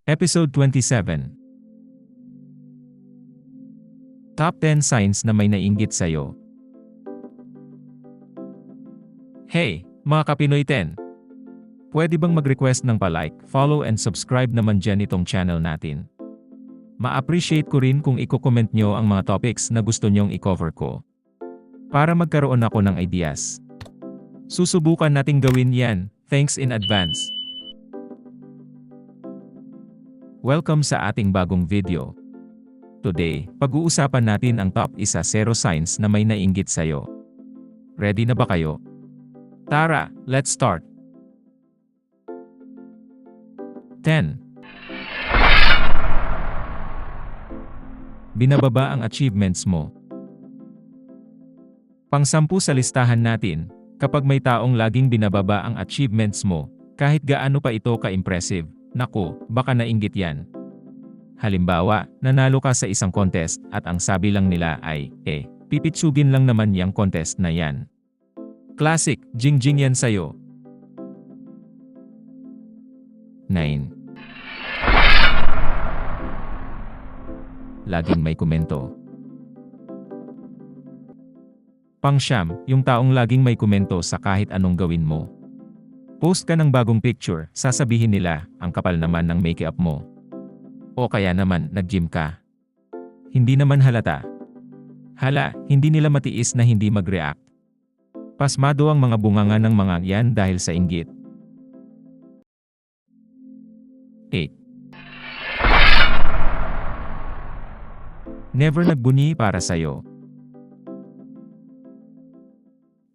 Episode 27. Top 10 Signs na may naiinggit sa'yo. Hey, mga Kapinoy 10! Pwede bang mag-request ng pa-like, follow and subscribe naman dyan itong channel natin? Ma-appreciate ko rin kung i-comment nyo ang mga topics na gusto nyong i-cover ko. Para magkaroon ako ng ideas. Susubukan nating gawin yan, thanks in advance. Welcome sa ating bagong video. Today, pag-uusapan natin ang top 10 signs na may naiinggit sa'yo. Ready na ba kayo? Tara, let's start! 10. Binababa ang achievements mo. Pang-10 sa listahan natin, kapag may taong laging binababa ang achievements mo, kahit gaano pa ito ka-impressive, naku, baka nainggit yan. Halimbawa, nanalo ka sa isang contest at ang sabi lang nila ay, pipitsugin lang naman yang contest na yan. Classic, jing-jing yan sa'yo. 9. Laging may komento. Pang-9, yung taong laging may komento sa kahit anong gawin mo. Post ka ng bagong picture, sasabihin nila, ang kapal naman ng make-up mo. O kaya naman, nag-gym ka. Hindi naman halata. Hala, hindi nila matiis na hindi mag-react. Pasmado ang mga bunganga ng mga yan dahil sa inggit. 8. Never nagbunyi para sa'yo.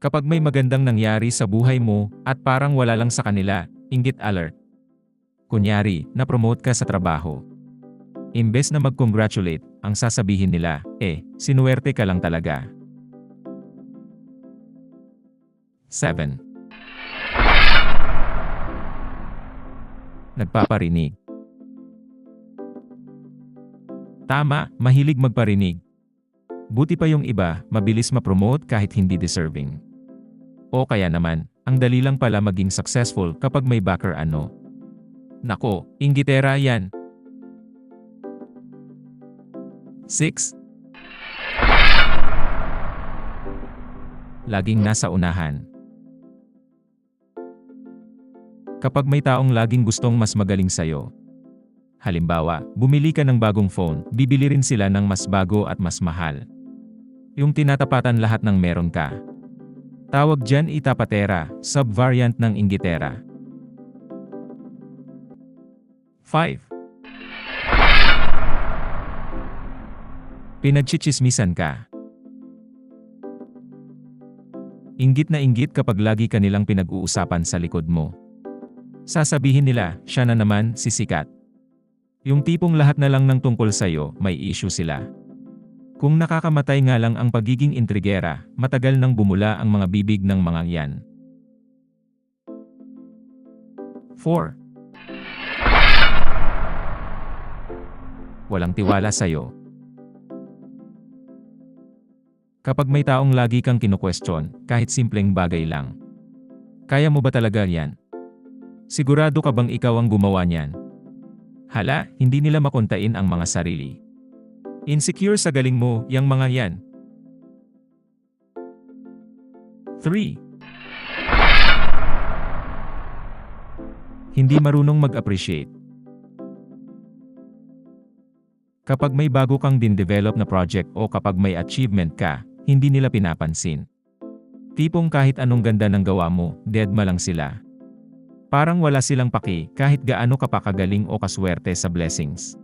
Kapag may magandang nangyari sa buhay mo at parang wala lang sa kanila, inggit alert. Kunyari, na-promote ka sa trabaho. Imbes na mag-congratulate, ang sasabihin nila, sinuwerte ka lang talaga. 7. Nagpaparinig. Tama, mahilig magparinig. Buti pa yung iba, mabilis ma-promote kahit hindi deserving. O kaya naman, ang dali lang pala maging successful kapag may backer ano. Nako, inggitera yan. 6. Laging nasa unahan. Kapag may taong laging gustong mas magaling sa'yo. Halimbawa, bumili ka ng bagong phone, bibili rin sila ng mas bago at mas mahal. Yung tinatapatan lahat ng meron ka. Tawag dyan itapatera, sub-variant ng inggitera. 5. Pinagchichismisan ka. Inggit na inggit kapag lagi ka nilang pinag-uusapan sa likod mo. Sasabihin nila, siya na naman, sisikat. Yung tipong lahat na lang ng tungkol sa'yo, may issue sila. Kung nakakamatay nga lang ang pagiging intrigera, matagal nang bumula ang mga bibig ng mga yan. 4. Walang tiwala sa'yo. Kapag may taong lagi kang kinu-question, kahit simpleng bagay lang. Kaya mo ba talaga yan? Sigurado ka bang ikaw ang gumawa niyan? Hala, hindi nila makontain ang mga sarili. Insecure sa galing mo, yang mga yan. 3. Hindi marunong mag-appreciate. Kapag may bago kang din-develop na project o kapag may achievement ka, hindi nila pinapansin. Tipong kahit anong ganda ng gawa mo, deadma lang sila. Parang wala silang paki kahit gaano ka pa kagaling o kaswerte sa blessings.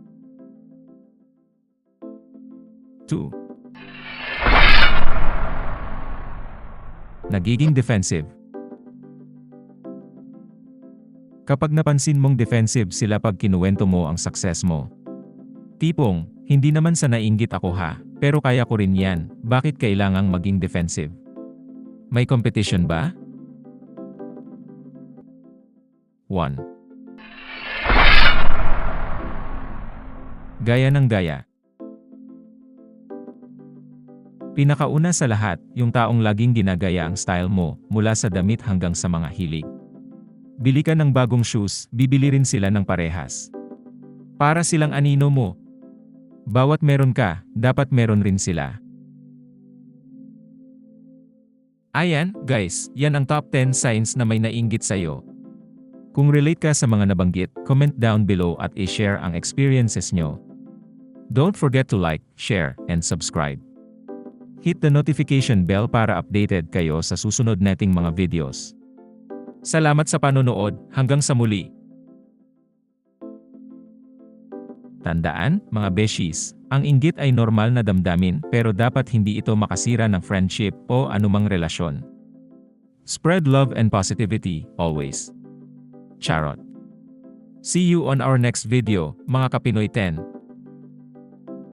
2. Nagiging defensive. Kapag napansin mong defensive sila pag kinuwento mo ang success mo. Tipong, hindi naman sa naiinggit ako ha, pero kaya ko rin yan, bakit kailangang maging defensive? May competition ba? 1. Gaya ng gaya. Pinakauna sa lahat, yung taong laging ginagaya ang style mo, mula sa damit hanggang sa mga hilig. Bili ka ng bagong shoes, bibili rin sila ng parehas. Para silang anino mo. Bawat meron ka, dapat meron rin sila. Ayan, guys, yan ang top 10 signs na may nainggit sa'yo. Kung relate ka sa mga nabanggit, comment down below at i-share ang experiences nyo. Don't forget to like, share, and subscribe. Hit the notification bell para updated kayo sa susunod nating mga videos. Salamat sa panonood, hanggang sa muli. Tandaan, mga beshies, ang inggit ay normal na damdamin pero dapat hindi ito makasira ng friendship o anumang relasyon. Spread love and positivity, always. Charot. See you on our next video, mga Kapinoy 10.